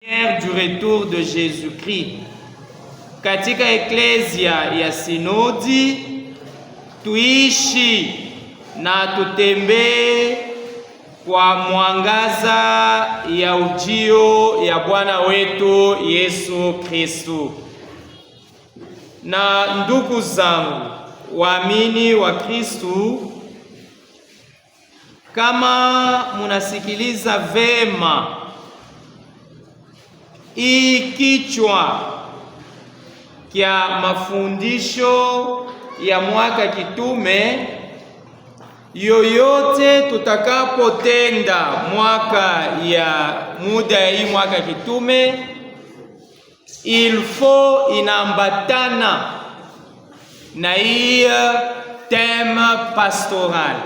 du retour de Jésus-Christ. Katika eklezia ya sinodi tuishi na tutembee kwa mwangaza ya ujio ya Bwana wetu Yesu Kristo. Na ndugu zangu waamini wa Kristo, kama munasikiliza vema kichwa kya mafundisho ya mwaka kitume, yoyote tutakapotenda mwaka ya muda ya hii mwaka kitume, il faut inambatana na hii theme pastoral.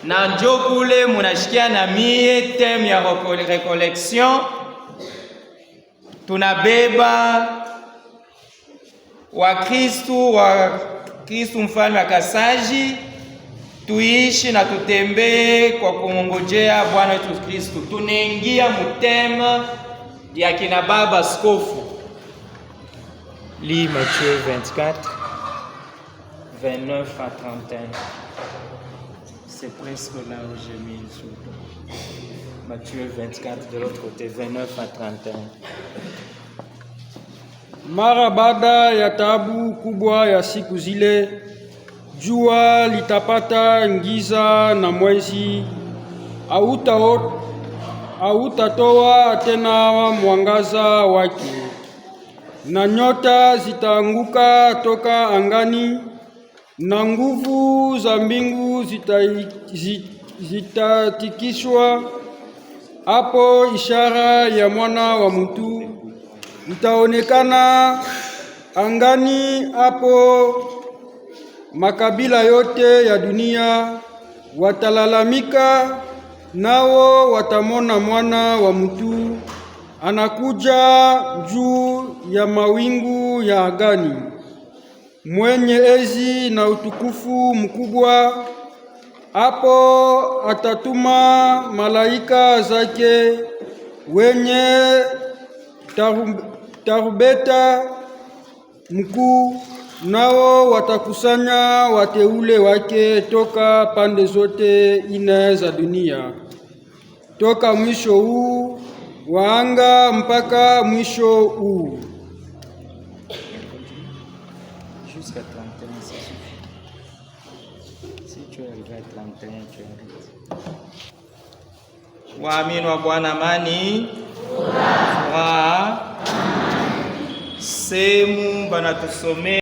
Na njo kule munashikia na mie theme ya recollection, tunabeba wa Kristu mfalme wa Kasaji, tuishi na tutembee kwa kumongojea Bwana wetu Kristu. Tunaingia mutema ya kina baba askofu. Li Matthieu 24 29 à 31. C'est presque là où j'ai mis le sous. Matthieu 24 de l'autre côté, 29 à 31. Mara baada ya taabu kubwa ya siku zile, jua litapata giza na mwezi hautatoa tena mwangaza wake, na nyota zitaanguka toka angani, na nguvu za mbingu zitatikiswa. Hapo ishara ya Mwana wa Mtu itaonekana angani. Hapo makabila yote ya dunia watalalamika, nao watamona Mwana wa Mtu anakuja juu ya mawingu ya angani, mwenye enzi na utukufu mkubwa. Hapo atatuma malaika zake wenye tarubeta mkuu, nao watakusanya wateule wake toka pande zote ine za dunia, toka mwisho huu wa anga mpaka mwisho huu. Waamini wa Bwana, amani furaha. Sehemu banatusomea